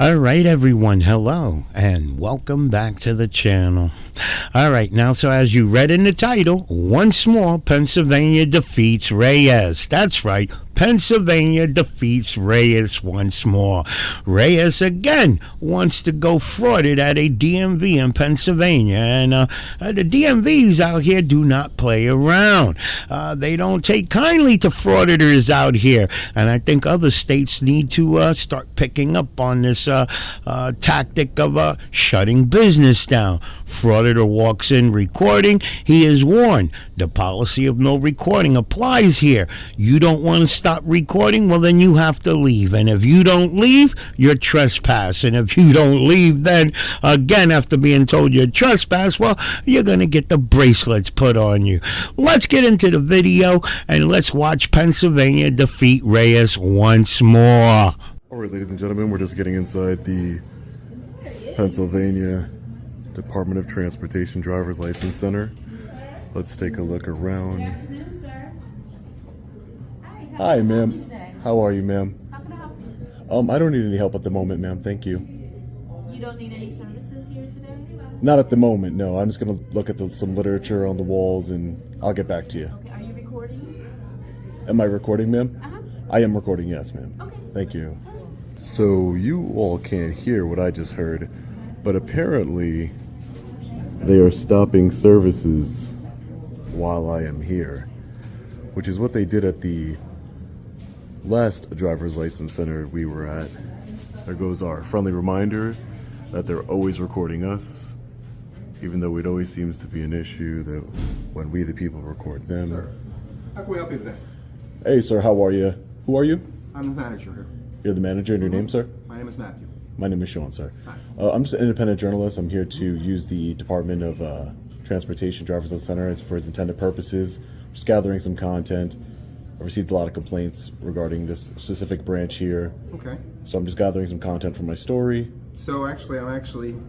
All right, everyone. Hello, and welcome back to the channel. All right, now, so as you read in the title, once more, Pennsylvania defeats Reyes. That's right. Pennsylvania defeats Reyes once more. Reyes again wants to go frauded at a DMV in Pennsylvania, and the DMVs out here do not play around. They don't take kindly to frauditors out here, and I think other states need to start picking up on this tactic of shutting business down. Frauditor walks in recording, he is warned. The policy of no recording applies here. You don't want to stop recording, well, then you have to leave. And if you don't leave, you're trespassing. If you don't leave, then again, after being told you're trespass, well, you're going to get the bracelets put on you. Let's get into the video and let's watch Pennsylvania defeat Reyes once more. All right, ladies and gentlemen, we're just getting inside the Pennsylvania Department of Transportation Driver's License Center. Let's take a look around. Good afternoon, sir. Hi, ma'am. How are you, ma'am? How can I help you? I don't need any help at the moment, ma'am. Thank you. You don't need any services here today? Not at the moment, no. I'm just going to look at some literature on the walls and I'll get back to you. Okay, are you recording? Am I recording, ma'am? Uh-huh. I am recording, yes, ma'am. Okay. Thank you. So you all can't hear what I just heard, but apparently they are stopping services while I am here, which is what they did at the last driver's license center we were at. There goes our friendly reminder that they're always recording us, even though it always seems to be an issue that when we the people record them. Sir, how can we help you today? Hey sir, how are you? Who are you? I'm the manager here. You're the manager, and your name, sir? My name is Matthew. My name is Sean, sir. Hi. I'm just an independent journalist. I'm here to use the Department of Transportation Driver's License Center for its intended purposes. Just gathering some content. I received a lot of complaints regarding this specific branch here. Okay. So I'm just gathering some content for my story. So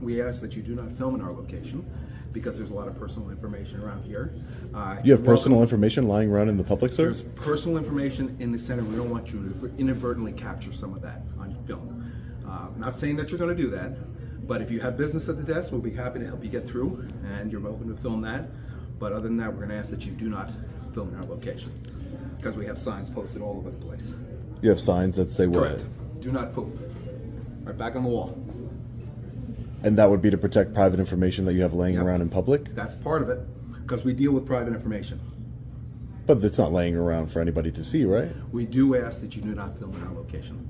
we ask that you do not film in our location because there's a lot of personal information around here. You have personal information lying around in the public, sir? There's personal information in the center. We don't want you to inadvertently capture some of that on film. I'm not saying that you're going to do that, but if you have business at the desk, we'll be happy to help you get through, and you're welcome to film that. But other than that, we're going to ask that you do not film in our location because we have signs posted all over the place. You have signs that say what? Correct. Do not film. Right back on the wall. And that would be to protect private information that you have laying Yep. around in public? That's part of it, because we deal with private information. But it's not laying around for anybody to see, right? We do ask that you do not film in our location.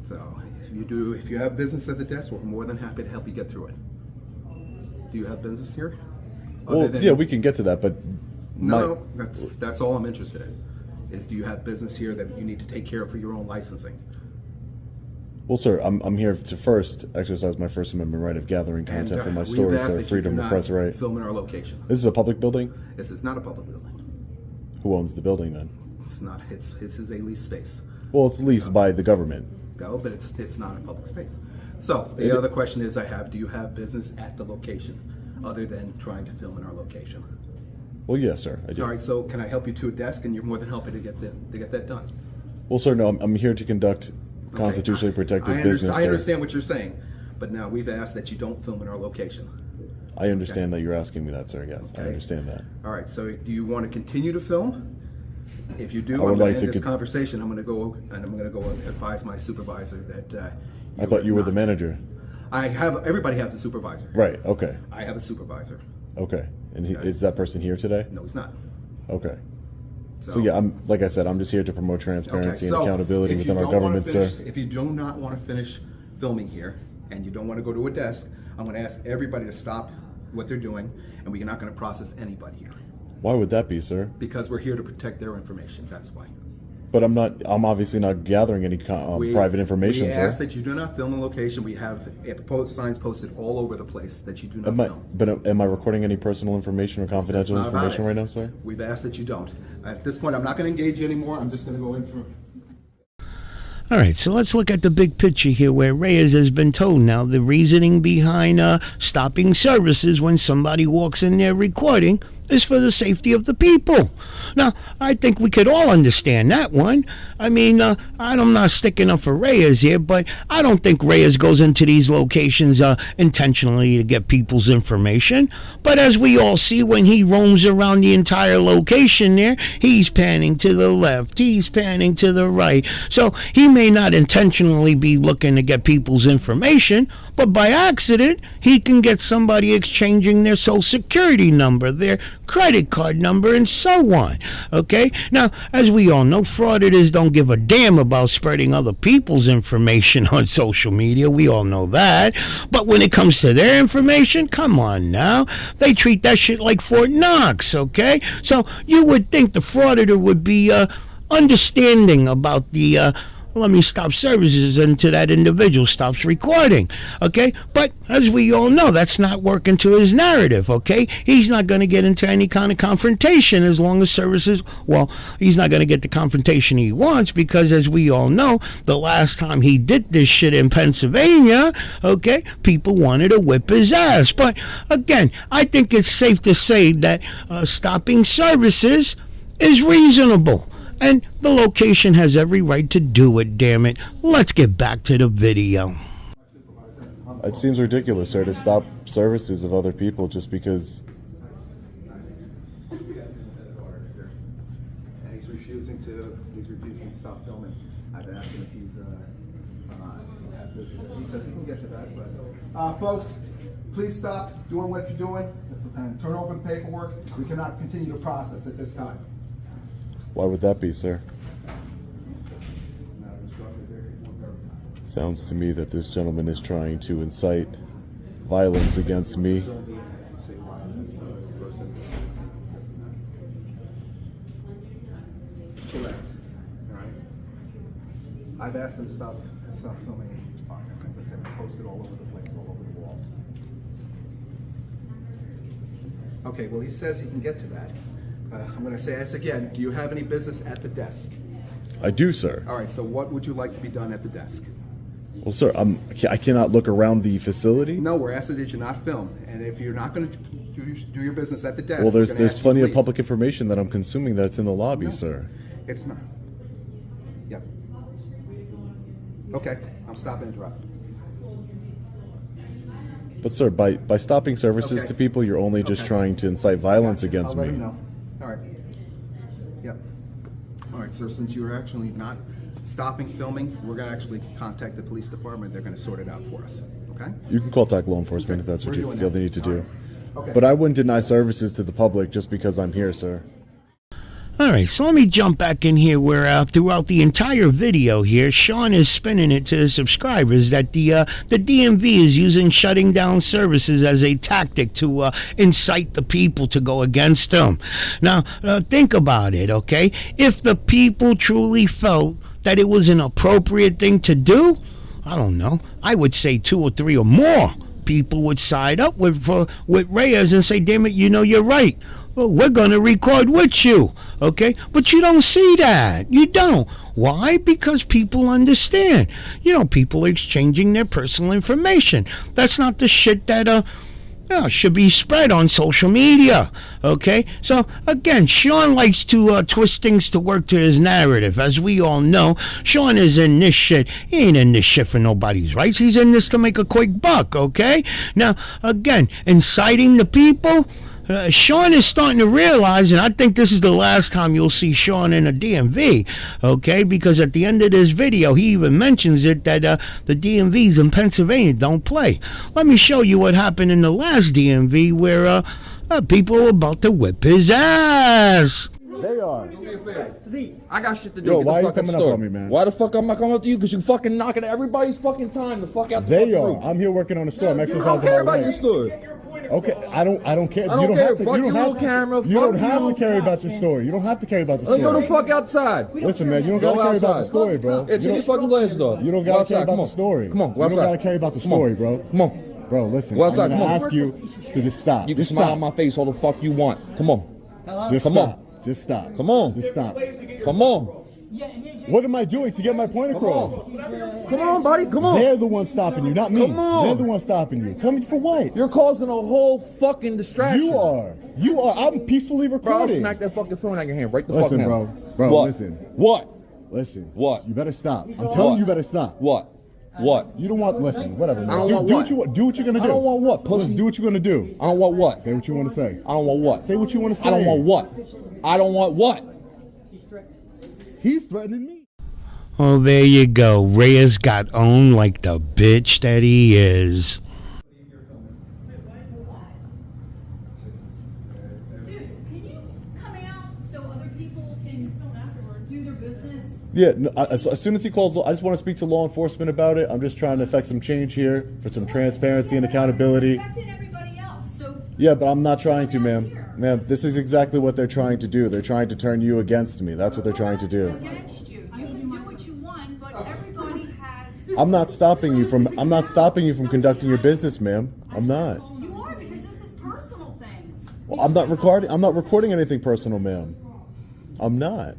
So if you have business at the desk, we're more than happy to help you get through it. Do you have business here? Well, yeah, we can get to that, but... No, that's all I'm interested in, is do you have business here that you need to take care of for your own licensing? Well, sir, I'm here to first exercise my First Amendment right of gathering content for my we've story, asked sir. that you Freedom do of not press right. film in our location. This is a public building? This is not a public building. Who owns the building then? It's not. It's a leased space. Well, it's leased by the government. No, but it's not a public space. So the other question is do you have business at the location other than trying to film in our location? Well, yes, sir, I do. All right, so can I help you to a desk, and you're more than happy to get that done. Well, sir, no, I'm here to conduct constitutionally protected business, I sir. understand what you're saying, but now we've asked that you don't film in our location. I understand that you're asking me that, sir, yes. I Okay. understand that. All right, so do you want to continue to film? If you do, I I'm would going like to end to this conversation. I'm going to go and advise my supervisor that. I thought you were the manager. Everybody has a supervisor. Right, okay, I have a supervisor. okay. And Okay. is that person here today? No, he's not. Okay. So yeah, like I said, I'm just here to promote transparency and accountability if within you our don't wanna government, sir. If you do not want to finish filming here and you don't want to go to a desk, I'm going to ask everybody to stop what they're doing, and we're not going to process anybody here Why would that be, sir? because we're here to protect their information. That's why. But I'm obviously not gathering any private information, we sir. ask that you do not film in location. We have signs posted all over the place that you do not film. But am I recording any personal information or confidential That's not about information it. right now, sir? We've asked that you don't. At this point, I'm not going to engage you anymore. I'm just going to go in for... All right, so let's look at the big picture here where Reyes has been told now the reasoning behind stopping services when somebody walks in there recording. is for the safety of the people. Now, I think we could all understand that one. I mean, I'm not sticking up for Reyes here, but I don't think Reyes goes into these locations intentionally to get people's information. But as we all see, when he roams around the entire location there, he's panning to the left, he's panning to the right. So he may not intentionally be looking to get people's information, but by accident, he can get somebody exchanging their social security number, their credit card number, and so on. Okay? Now, as we all know, frauditors don't give a damn about spreading other people's information on social media. We all know that. But when it comes to their information, come on now. They treat that shit like Fort Knox, okay? So you would think the frauditor would be understanding about the let me stop services until that individual stops recording, okay? But as we all know, that's not working to his narrative, okay? He's not going to get into any kind of confrontation as long as services, well, he's not going to get the confrontation he wants because as we all know, the last time he did this shit in Pennsylvania, okay, people wanted to whip his ass. But again, I think it's safe to say that stopping services is reasonable. And the location has every right to do it, damn it. Let's get back to the video. It seems ridiculous, sir, to stop services of other people just because. And he's refusing to stop filming. I've asked him if he says he can get to that, but folks, please stop doing what you're doing and turn over the paperwork. We cannot continue the process at this time. Why would that be, sir? Sounds to me that this gentleman is trying to incite violence against me. Correct. All right. I've asked him to stop filming. Like I said, posted all over the place, all over the walls. Okay, well, he says he can get to that. I'm going to say this again. Do you have any business at the desk? I do, sir. All right, so what would you like to be done at the desk? Well, sir, I cannot look around the facility. No, we're asking that you not film. And if you're not going to do your business at the desk, Well, there's plenty of leave. public information that I'm consuming that's in the lobby, sir. It's not. Yep. Okay, I'm stopping interrupting. But, sir, by stopping services Okay. to people, you're only just Okay. trying to incite violence I'll against let me. him know. All right. Yep. All right, sir, since you're actually not stopping filming, we're going to actually contact the police department. They're going to sort it out for us. Okay? You can contact law enforcement if that's what We're you doing feel that. they need to All do. right. Okay. But I wouldn't deny services to the public just because I'm here, sir. All right, so let me jump back in here where throughout the entire video here, Sean is spinning it to the subscribers that the DMV is using shutting down services as a tactic to incite the people to go against them. Now, think about it, okay? If the people truly felt that it was an appropriate thing to do, I don't know, I would say 2 or 3 or more people would side up with Reyes and say, damn it, you know, you're right. Well, we're going to record with you, okay? But you don't see that. You don't. Why? Because people understand. You know, people are exchanging their personal information. That's not the shit that should be spread on social media, okay? So, again, Sean likes to twist things to work to his narrative. As we all know, Sean is in this shit. He ain't in this shit for nobody's rights. He's in this to make a quick buck, okay? Now, again, inciting the people, Sean is starting to realize, and I think this is the last time you'll see Sean in a DMV, okay? Because at the end of this video, he even mentions it that the DMVs in Pennsylvania don't play. Let me show you what happened in the last DMV where people were about to whip his ass. They are. I got shit to do. Yo, Get why the you fuck coming out up the store. on me, man? Why the fuck am I coming up to you? Because you fucking knocking at everybody's fucking time to fuck out the They fucking are. room. I'm here working on the store. I'm I exercising don't care my about your rights. store. Okay, I don't care. I don't you don't care. have to. Fuck You don't your have little camera. You don't Fuck have you. to care about your story. You don't have to care about the Let's go story. the fuck outside. Listen, man, you don't gotta Go care about the outside. story, bro. Yeah, take your fucking glasses off. You don't Go gotta outside. care about Come the on. story. Come on, go You don't outside. gotta care about the Come on. story, bro. Come on. Bro, listen. Go outside. I'm Come gonna on. ask you to just stop. You can Just smile stop. on my face all the fuck you want. Come on. Just Come stop. on. Just stop. Come on. Just stop. Come on. Yeah, and here's your What am I doing to get my point across? Come on, buddy. Come on. They're the ones stopping you, not me. Come on. They're the ones stopping you. Coming for what? You're causing a whole fucking distraction. You are. You are. I'm peacefully Bro, I'll recording. smack that fucking phone out of your hand right the Listen, fuck now. bro. What? Listen. What? Listen. What? You better stop. I'm telling you, you better stop. What? What? You don't want. Listen. Whatever. Man. I don't want do what? what you want. Do what you're gonna do. I don't want what, pussy? Listen, do what you're gonna do. I don't want what? Say what you want to say. I don't want what? Say what you want to say. I don't want what? I don't want what? He's threatening me. Oh, there you go. Reyes got owned like the bitch that he is. Dude, can you come out so other people can film afterwards, do their business? Yeah. No, as soon as he calls, I just want to speak to law enforcement about it. I'm just trying to affect some change here for some transparency and accountability. Affecting everybody else, so Yeah, but I'm not trying to, ma'am. Ma'am, this is exactly what they're trying to do. They're trying to turn you against me. That's what they're trying to do. Against you. You can do what you want, but everybody has. I'm not stopping you from conducting your business, ma'am. I'm not. You are, because this is personal things. Well, I'm not recording anything personal, ma'am. I'm not.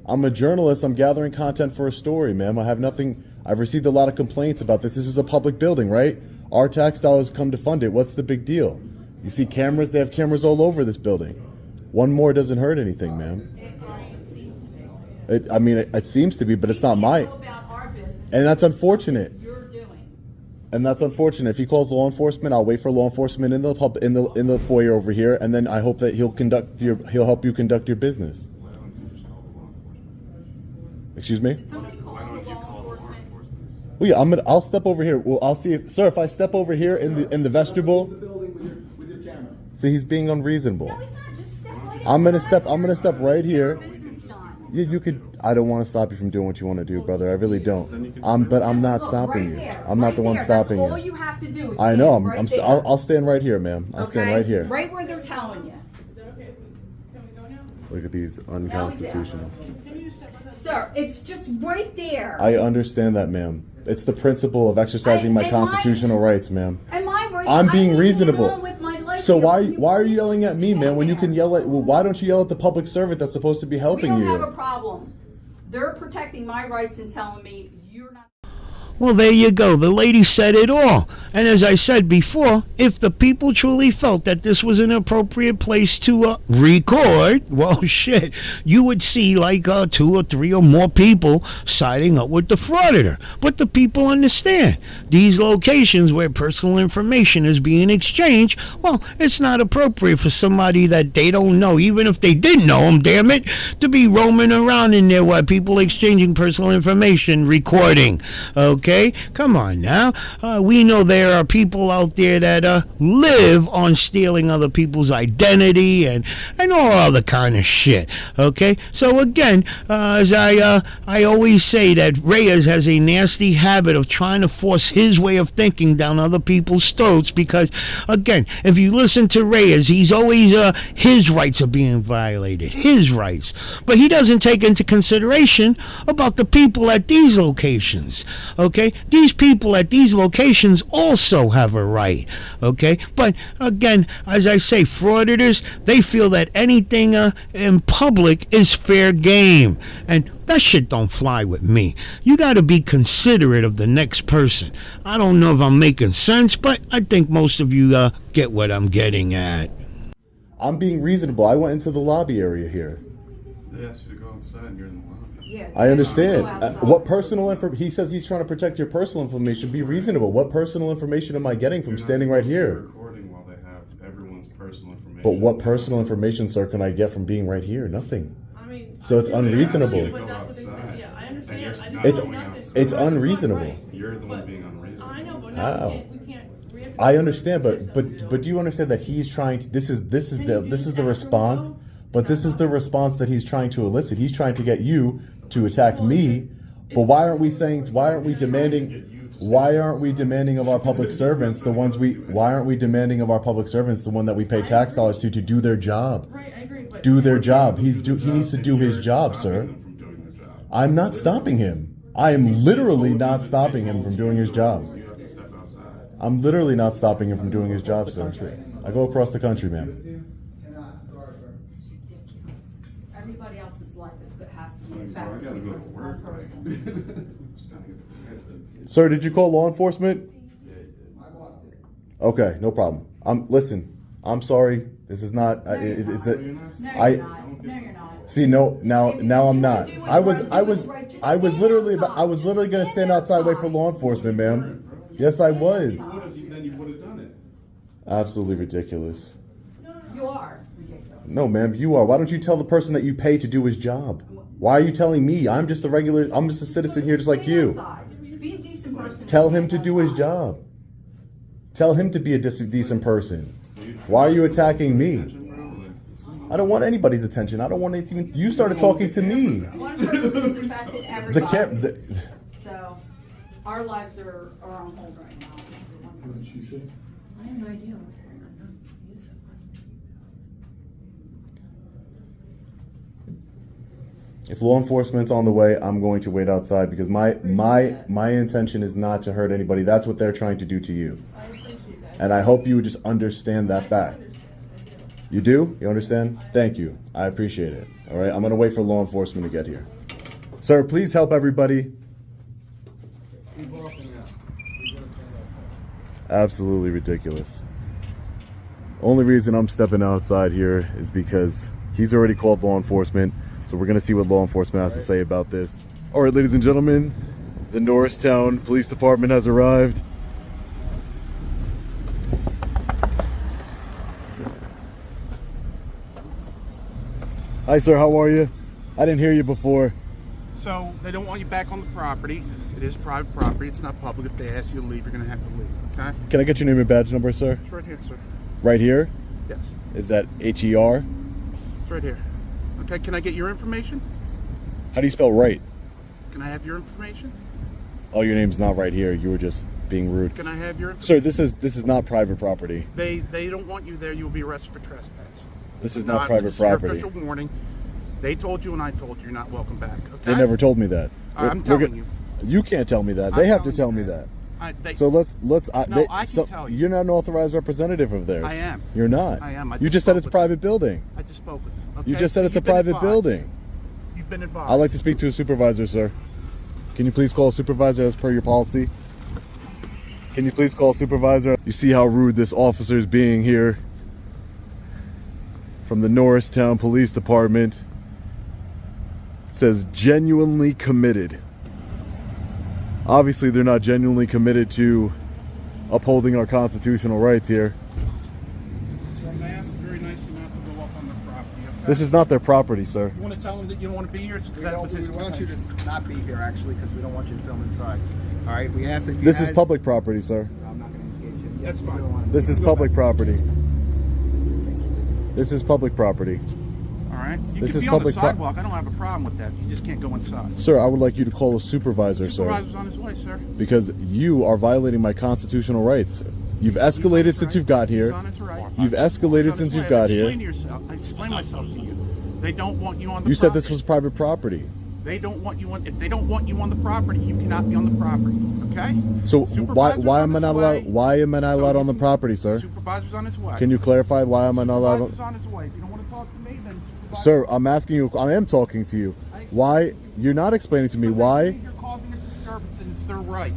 I'm a journalist. I'm gathering content for a story, ma'am. I have nothing. I've received a lot of complaints about this. This is a public building, right? Our tax dollars come to fund it. What's the big deal? You see cameras? They have cameras all over this building. One more doesn't hurt anything, ma'am. It seems to be. I mean, it seems to be, but it's not my. Know about our business. And that's unfortunate. You're doing. And that's unfortunate. If he calls law enforcement, I'll wait for law enforcement in the foyer over here, and then I hope that he'll help you conduct your business. Excuse me? Somebody call the law enforcement. Well, yeah, I'll step over here. Well, I'll see if, sir, if I step over here in the vestibule. With your camera. See, he's being unreasonable. No, it's not. Just step right I'm gonna outside. step right here. Business done. Yeah, you could. I don't want to stop you from doing what you want to do, brother. I really don't. But I'm not Look, stopping right you. there, I'm not right the one there. stopping That's all you. you have to do is I know. stand right there. I'll stand right here, ma'am. I'll stand Okay? right here. Right where they're telling you. Look at these unconstitutional. Sir, it's just right there. I understand that, ma'am. It's the principle of exercising my And constitutional rights, ma'am. And my rights, I'm being I need to get reasonable. on with my life So here. why are you yelling at me, Stand man? When you there. can yell at, well, why don't you yell at the public servant that's supposed to be We helping don't have a you? problem. They're protecting my rights and telling me you're not. Well, there you go. The lady said it all. And as I said before, if the people truly felt that this was an appropriate place to record, well, shit, you would see like 2 or 3 or more people siding up with the frauditor. But the people understand these locations where personal information is being exchanged, well, it's not appropriate for somebody that they don't know, even if they did know them, damn it, to be roaming around in there while people exchanging personal information, recording. Okay? Come on now. We know there are people out there that live on stealing other people's identity and all other kind of shit. Okay? So again, as I always say, that Reyes has a nasty habit of trying to force his way of thinking down other people's throats because, again, if you listen to Reyes, he's always, his rights are being violated. His rights. But he doesn't take into consideration about the people at these locations. Okay? These people at these locations also have a right. Okay? But again, as I say, frauditors, they feel that anything in public is fair game. And that shit don't fly with me. You got to be considerate of the next person. I don't know if I'm making sense, but I think most of you get what I'm getting at. I'm being reasonable. I went into the lobby area here. They asked you to go outside and you're in the lobby. Yeah, I understand. go outside. What personal information? He says he's trying to protect your personal information. Be reasonable. What personal information am I getting from standing right here? Recording while they have everyone's personal information. But what personal information, sir, can I get from being right here? Nothing. I mean, So it's They asked you to unreasonable. go But that's what they said. outside, Yeah, I and understand. you're I not didn't It's- do going nothing. outside. It's unreasonable. Right. You're the one But being unreasonable. I know, but How? no, we can't. We have to I understand, but do you understand that he's trying to? This is the response. But this is the response that he's trying to elicit. He's trying to get you to attack me. But why aren't we saying? Why aren't we demanding? Why aren't we demanding of our public servants the ones we? Why aren't we demanding of our public servants the one that we pay tax dollars to do their job? Right, I agree. But Do their job. He needs to do his job, sir. From doing their job. I'm not stopping him. I am literally not stopping him from doing his job. You have to step outside. I'm literally not stopping him from doing his job, sir. I go across the country, man. everybody else's life has to be I affected gotta go because to of work. one Just person. trying to get the Sir, did you call law enforcement? Yeah, you did. Okay, no problem. Listen, I'm sorry. This is not. No, you're Is not. it? No, I- you're not. No, you're not. See, no, now I'm not. I was literally gonna stand outside, wait for law enforcement, ma'am. Yes, I was. Then you would have done it. Absolutely ridiculous. You are ridiculous. No, ma'am, you are. Why don't you tell the person that you pay to do his job? Why are you telling me? I'm just a citizen here just like Stay you. outside. Be a decent person. Tell him to do his job. Tell him to be a decent person. Why are you attacking me? I don't want anybody's attention. I don't want it even. You started talking to me. One person's affected everybody. So our lives are on hold right now. What did she say? I have no idea what's going on. If law enforcement's on the way, I'm going to wait outside because my intention is not to hurt anybody. That's what they're trying to do to you. I appreciate that. And I hope you would just understand that fact. You do? You understand? Thank you. I appreciate it. All right, I'm going to wait for law enforcement to get here. Sir, please help everybody. Absolutely ridiculous. Only reason I'm stepping outside here is because he's already called law enforcement. So we're going to see what law enforcement has to say about this. All right, ladies and gentlemen, the Norristown Police Department has arrived. Hi, sir. How are you? I didn't hear you before. So they don't want you back on the property. It is private property. It's not public. If they ask you to leave, you're going to have to leave. Okay? Can I get your name and badge number, sir? It's right here, sir. Right here? Yes. Is that HER? It's right here. Okay. Can I get your information? How do you spell right? Can I have your information? Oh, your name's not right here. You were just being rude. Can I have your? Sir, this is not private property. They don't want you there. You'll be arrested for trespass. This is not private this is your property. official warning. They told you and I told you you're not welcome back. Okay? They never told me that. I'm telling you. You can't tell me that. They have to tell me that. So let's. I can tell you. You're not an authorized representative of theirs. I am. You're not. I am. You just said it's a private building. I just spoke with them. Okay? You just said it's a You've been private advised. building. You've been advised. I'd like to speak to a supervisor, sir. Can you please call a supervisor as per your policy? Can you please call a supervisor? You see how rude this officer is being here from the Norristown Police Department. It says genuinely committed. Obviously, they're not genuinely committed to upholding our constitutional rights here. So I'm asked very nicely not to go up on the property. Okay? This is not their property, sir. You want to tell them that you don't want to be here? It's We, that's don't, what's we his want you complaint. to not be here, actually, because we don't want you to film inside. All right, we asked if you This had, is public property, sir. I'm not going to engage you. That's we fine. don't wanna- This is public property. This is public property. All right. You This can is be on the public pro- sidewalk. I don't have a problem with that. You just can't go inside. Sir, I would like you to call a supervisor, sir. Supervisor's on his way, sir. Because you are violating my constitutional rights. You've escalated since you've got He's here. on his right. You've He's escalated on since his you've way. got I here. explained to yourself. I explained myself to you. They don't want you on the You said property. this was private property. They don't want you on. If they don't want you on the property, you cannot be on the property. Okay. So Supervisor's why on am I his not way. allowed? Why am I not So allowed you on the can- property, sir? Supervisor's on his way. Can you clarify why am I not allowed? Supervisor's on his way. If you don't want to talk to me, then. Sir, I'm asking you. I am talking to you. Why? You're not explaining to me why. You're causing a disturbance, and it's their right.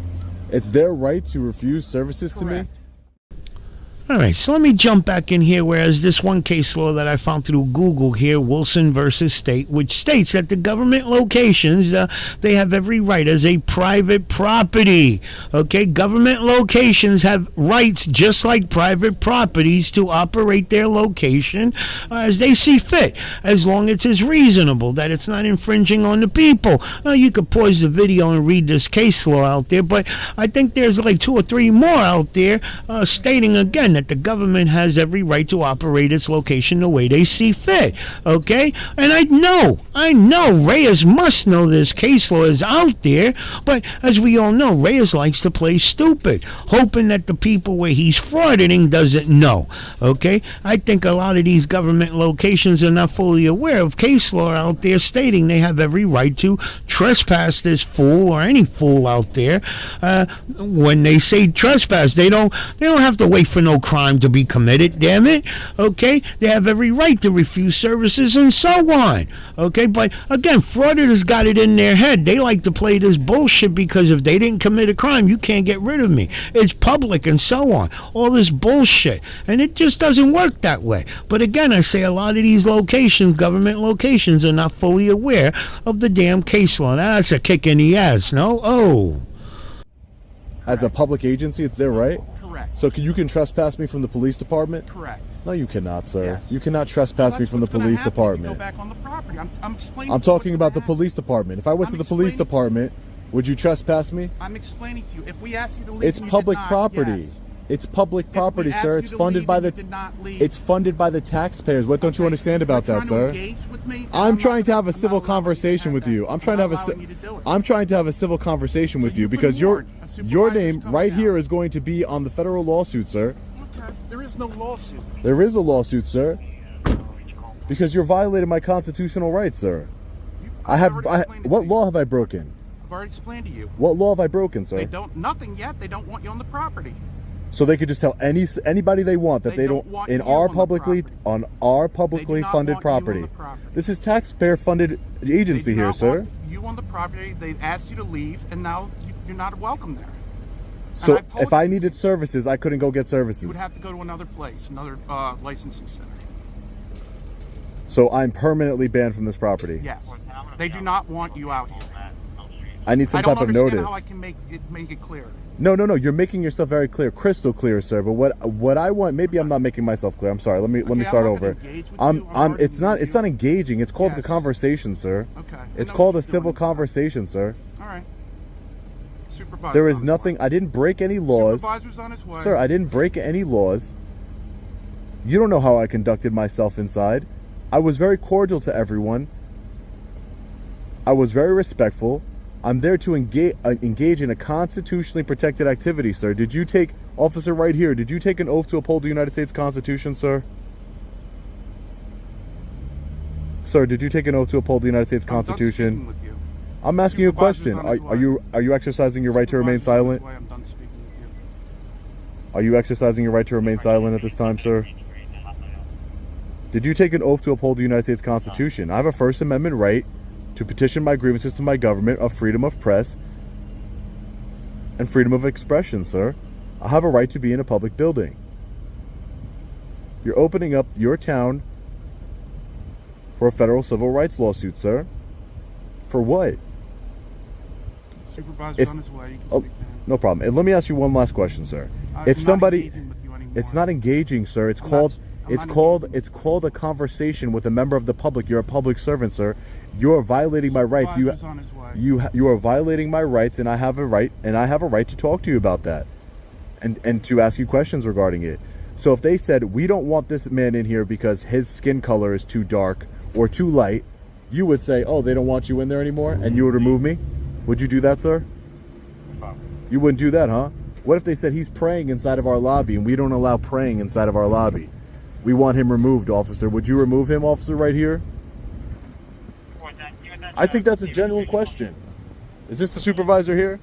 It's their right to refuse services to me. Correct. All right, so let me jump back in here, whereas this one case law that I found through Google here, Wilson versus State, which states that the government locations, they have every right as a private property. Okay, government locations have rights just like private properties to operate their location as they see fit, as long as it's reasonable, that it's not infringing on the people. You could pause the video and read this case law out there, but I think there's like 2 or 3 more out there stating again that the government has every right to operate its location the way they see fit, okay? And I know Reyes must know this case law is out there, but as we all know, Reyes likes to play stupid, hoping that the people where he's frauditing doesn't know, okay? I think a lot of these government locations are not fully aware of case law out there stating they have every right to trespass this fool or any fool out there. When they say trespass, they don't have to wait for no crime to be committed, damn it. Okay? They have every right to refuse services and so on. Okay? But again, frauditors got it in their head. They like to play this bullshit because if they didn't commit a crime, you can't get rid of me. It's public and so on. All this bullshit. And it just doesn't work that way. But again, I say a lot of these locations, government locations, are not fully aware of the damn case law. Now, that's a kick in the ass, no? Oh. As a public agency, it's their right? Correct. So you can trespass me from the police department? Correct. No, you cannot, sir. Yes. You cannot trespass me from the police department. Go back on the property. I'm explaining. I'm talking about the police department. If I went to the police department, would you trespass me? I'm explaining to you. If we ask you to leave, It's and you public did not, property. yes. It's public If property, we asked sir. you It's to funded leave by and the you did not leave. It's funded by the taxpayers. What don't you understand about You're that, trying to sir? engage with me, I'm not trying to have a I'm civil not allowing conversation you with to have you. that. I'm trying to have not allowing you to do it. I'm trying to have a civil conversation with you you've been because your warned. A supervisor's name coming right down. here is going to be on the federal lawsuit, sir. Okay. There is no lawsuit. There is a lawsuit, sir. Because you're violating my constitutional rights, sir. What law have I broken? I've already explained to you. What law have I broken, They sir? don't nothing yet. They don't want you on the property. So they could just tell anybody they want that They they don't don't want in you our on the publicly property. on our They publicly do not funded want you on property. the property. This is taxpayer funded agency They do here, not sir. want you on the property. They've asked you to leave, and now you're not welcome there. And So I've told if I you, needed services, I couldn't go get services. you would have to go to another place, another licensing center. So I'm permanently banned from this property. Yes. They do not want you out here. I need some I don't type of understand notice. how I can make it clear. No. You're making yourself very clear, crystal clear, sir. But what I want, maybe I'm not making myself clear. I'm sorry. Let me Okay, start I'm not over. gonna engage with you. I'm It's not. arguing It's with not engaging. It's called the Yes. conversation, sir. Okay. I It's know called what a you're civil doing. conversation, sir. All right. Supervisor. There is nothing. I didn't break any laws, Supervisor's on his way. sir. I didn't break any laws. You don't know how I conducted myself inside. I was very cordial to everyone. I was very respectful. I'm there to engage in a constitutionally protected activity, sir. Did you take, officer right here, did you take an oath to uphold the United States Constitution, sir? Sir, did you take an oath to uphold the United States I'm done speaking Constitution? with you. I'm asking you a Supervisor's question. on his Are you exercising your right to remain Supervisor's on his silent? way. I'm done speaking with you. Are you exercising your right to remain silent at this time, sir? Did you take an oath to uphold the United States Constitution? I have a First Amendment right to petition my grievances to my government of freedom of press and freedom of expression, sir. I have a right to be in a public building. You're opening up your town for a federal civil rights lawsuit, sir. For what? Supervisor's on his way. You can speak to him. No problem. And let me ask you one last question, sir. I'm If not somebody, engaging with you anymore. it's not engaging, sir. It's I'm called, not it's called a conversation with a member of the public. You're a public servant, sir. You are violating my rights. Supervisor's on his way. You are violating my rights, and I have a right to talk to you about that, and to ask you questions regarding it. So if they said we don't want this man in here because his skin color is too dark or too light, you would say, oh, they don't want you in there anymore, and you would remove me. Would you do that, sir? You wouldn't do that, huh? What if they said he's praying inside of our lobby and we don't allow praying inside of our lobby? We want him removed, officer. Would you remove him, officer, right here? I think that's a genuine question. Is this the supervisor here?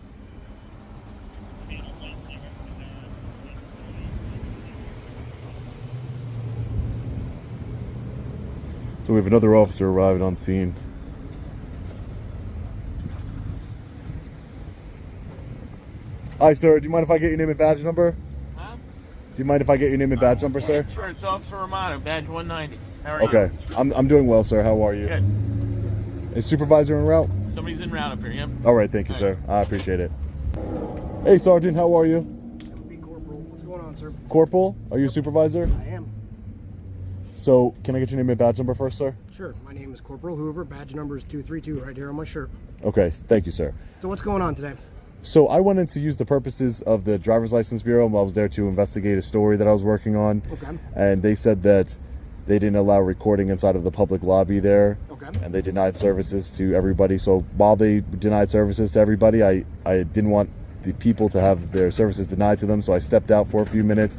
So we have another officer arriving on scene. Hi, sir. Do you mind if I get your name and badge number? Huh? Do you mind if I get your name and badge number, sir? Insurance Officer Romano, badge 190. How are you? Okay. I'm doing well, sir. How are you? Good. Is supervisor en route? Somebody's en route up here, yep. All right. Thank you, sir. I appreciate it. Hey, Sergeant. How are you? Corporal. What's going on, sir? Corporal, are you a supervisor? I am. So, can I get your name and badge number first, sir? Sure. My name is Corporal Hoover. Badge number is 232 right here on my shirt. Okay. Thank you, sir. So what's going on today? So I went in to use the purposes of the Driver's License Bureau. I was there to investigate a story that I was working on. Okay. And they said that they didn't allow recording inside of the public lobby there. Okay. And they denied services to everybody. So while they denied services to everybody, I didn't want the people to have their services denied to them. So I stepped out for a few minutes,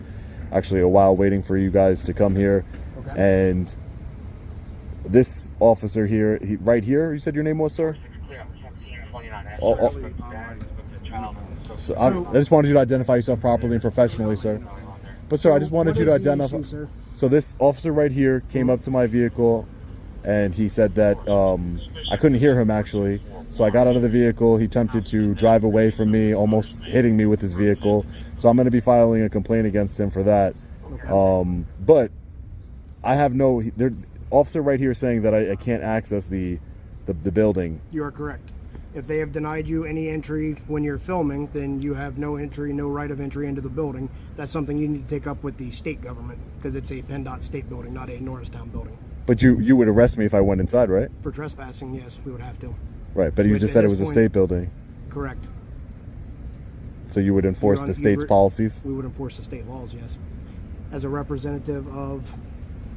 actually a while, waiting for you guys to come here. Okay. And this officer here, right here, you said your name was, sir? So I just wanted you to identify yourself properly and professionally, sir. But sir, I just wanted What you to is the identify. issue, sir? So this officer right here came up to my vehicle, and he said that I couldn't hear him actually. So I got out of the vehicle. He attempted to drive away from me, almost hitting me with his vehicle. So I'm going to be filing a complaint against him for that. Okay. But I have no. Officer right here saying that I can't access the building. You are correct. If they have denied you any entry when you're filming, then you have no entry, no right of entry into the building. That's something you need to take up with the state government, because it's a PennDOT state building, not a Norristown building. But you would arrest me if I went inside, right? For trespassing, yes, we would have to. Right, but you But just at said it this was a point- state building. Correct. So you would enforce the state's policies? We would enforce the state laws, yes. As a representative of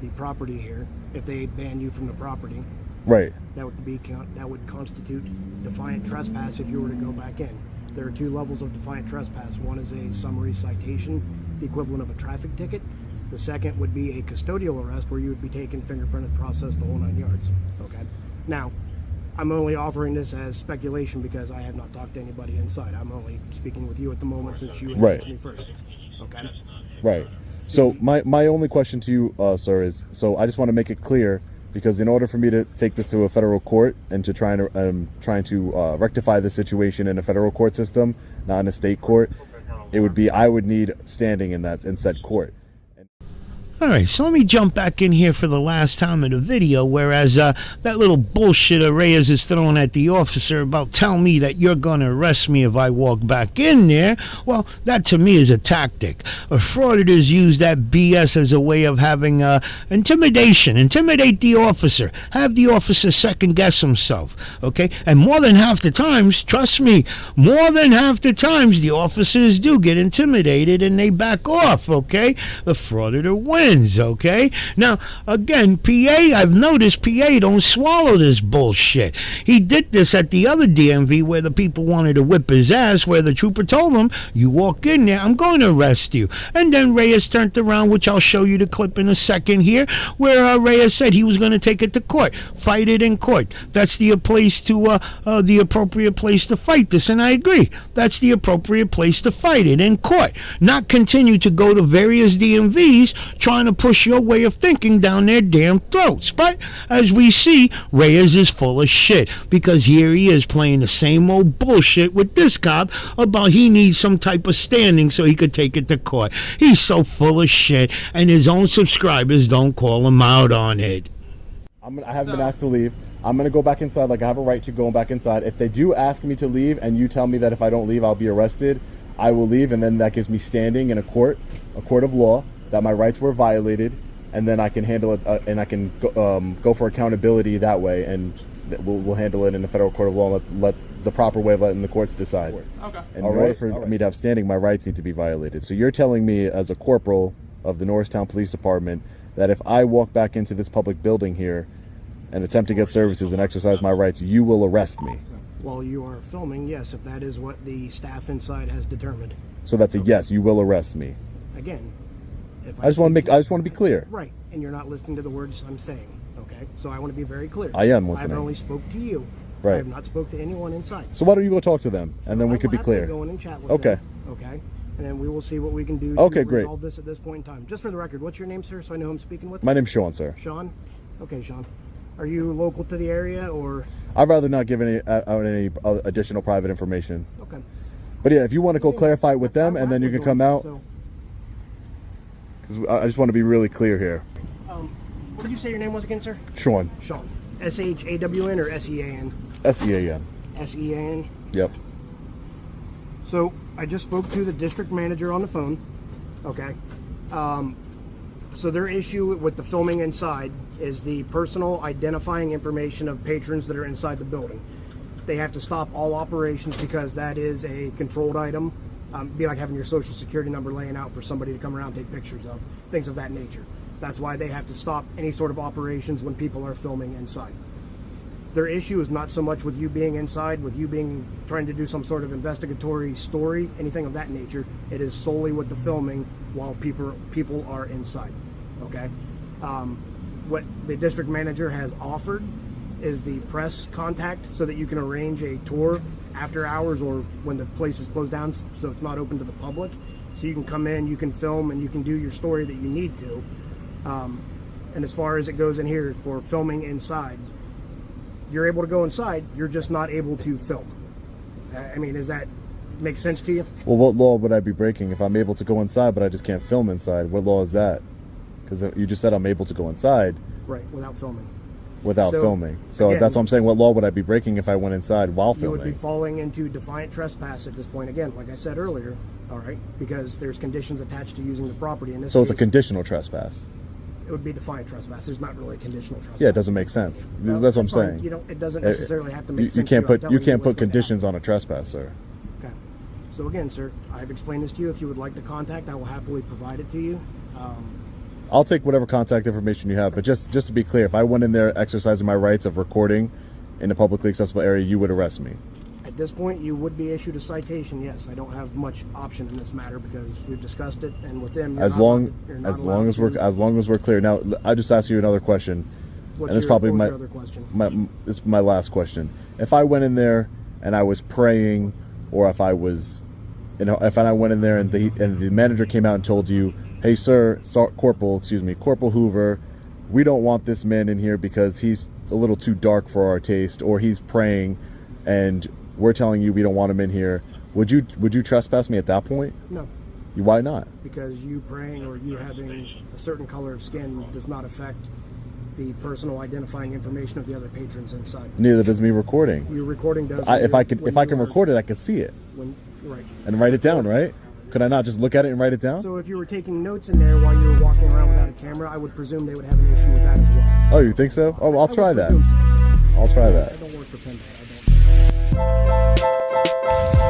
the property here, if they ban you from the property, Right. that would constitute defiant trespass if you were to go back in. There are two levels of defiant trespass. One is a summary citation, the equivalent of a traffic ticket. The second would be a custodial arrest, where you would be taken, fingerprinted, processed, the whole 9 yards. Okay. Now, I'm only offering this as speculation because I have not talked to anybody inside. I'm only speaking with you at the moment since you Right. asked me first. Okay. Right. So my only question to you, sir, is, so I just want to make it clear, because in order for me to take this to a federal court and to trying to rectify the situation in a federal court system, not in a state court, I would need standing in said court. All right, so let me jump back in here for the last time in the video, whereas that little bullshit Reyes is throwing at the officer about tell me that you're going to arrest me if I walk back in there. Well, that to me is a tactic. Frauditors use that BS as a way of having intimidation. Intimidate the officer. Have the officer second guess himself, okay? And more than half the times, trust me, more than half the times the officers do get intimidated and they back off, okay? The frauditor wins. Okay, now again, PA, I've noticed PA don't swallow this bullshit. He did this at the other DMV where the people wanted to whip his ass, where the trooper told him, you walk in there, I'm going to arrest you. And then Reyes turned around, which I'll show you the clip in a second here, where Reyes said he was going to take it to court, fight it in court. That's the the appropriate place to fight this, and I agree. That's the appropriate place to fight it, in court, not continue to go to various DMVs trying to push your way of thinking down their damn throats. But as we see, Reyes is full of shit, because here he is playing the same old bullshit with this cop about he needs some type of standing so he could take it to court. He's so full of shit, and his own subscribers don't call him out on it. I haven't been asked to leave. I'm going to go back inside, like I have a right to go back inside. If they do ask me to leave and you tell me that if I don't leave I'll be arrested, I will leave, and then that gives me standing in a court of law, that my rights were violated, and then I can handle it, and I can go for accountability that way, and we'll handle it in the federal court of law. Let the proper way of letting the courts decide. Okay. And in order for me to have standing, my rights need to be violated. So you're telling me, as a corporal of the Norristown Police Department, that if I walk back into this public building here and attempt to get services and exercise my rights, you will arrest me? While you are filming, yes, if that is what the staff inside has determined. So that's a yes, you will arrest me. Again, if I just want to be clear. Right, and you're not listening to the words I'm saying. Okay, so I want to be very clear. I am listening. I've only spoke to you. Right. I have not spoke to anyone inside. So why don't you go talk to them, and then we could be I will clear. have to go in and chat with Okay. them. Okay. And then we will see what we can do Okay, to great. resolve this at this point in time. Just for the record, what's your name, sir, so I know who I'm speaking with? My name's Sean, sir. Sean? Okay, Sean. Are you local to the area, or? I'd rather not give any additional private information. Okay. But yeah, if you want to go clarify it with them, and then you can come out. Because I just want to be really clear here. What did you say your name was again, sir? Sean. Sean. S-H-A-W-N or S-E-A-N? S-E-A-N. S-E-A-N? Yep. So I just spoke to the district manager on the phone. Okay. So their issue with the filming inside is the personal identifying information of patrons that are inside the building. They have to stop all operations because that is a controlled item. Be like having your social security number laying out for somebody to come around and take pictures of, things of that nature. That's why they have to stop any sort of operations when people are filming inside. Their issue is not so much with you being inside, with you trying to do some sort of investigatory story, anything of that nature. It is solely with the filming while people are inside. Okay. What the district manager has offered is the press contact so that you can arrange a tour after hours or when the place is closed down, so it's not open to the public, So you can come in, you can film, and you can do your story that you need to. And as far as it goes in here for filming inside, you're able to go inside, you're just not able to film. I mean, does that make sense to you? Well, what law would I be breaking if I'm able to go inside but I just can't film inside? What law is that? Because you just said I'm able to go inside. Right, without filming. Without filming. So again, that's what I'm saying. What law would I be breaking if I went inside while You filming? would be falling into defiant trespass at this point again, like I said earlier, all right? Because there's conditions attached to using the property. In this So it's a case, conditional trespass. it would be defiant trespass. There's not really a conditional trespass. Yeah, it doesn't make sense. Well, that's what I'm fine. saying. You don't. It doesn't necessarily have to make You sense. can't to put I'm you telling can't what's put going to conditions on a trespass, sir. happen. Okay. So again, sir, I've explained this to you. If you would like the contact, I will happily provide it to you. I'll take whatever contact information you have, but just to be clear, if I went in there exercising my rights of recording in a publicly accessible area, you would arrest me. At this point, you would be issued a citation. Yes, I don't have much option in this matter because we've discussed it, and with them, As long as we're clear. Now, I just ask you another question, What's and this your, probably what was my your other question? this is my last question. If I went in there and I was praying, or if I was, if I went in there and the manager came out and told you, "Hey, sir, Corporal Hoover, we don't want this man in here because he's a little too dark for our taste, or he's praying, and we're telling you we don't want him in here," would you trespass me at that point? No. Why not? Because you praying or you having a certain color of skin does not affect the personal identifying information of the other patrons inside. Neither does me recording. Your recording does. If I can record it, I can see it. Right. And write it down, right? Could I not just look at it and write it down? So if you were taking notes in there while you were walking around without a camera, I would presume they would have an issue with that as well. Oh, you think so? Oh, I'll try that. So. I'll try that. I don't work for PennDOT. I don't.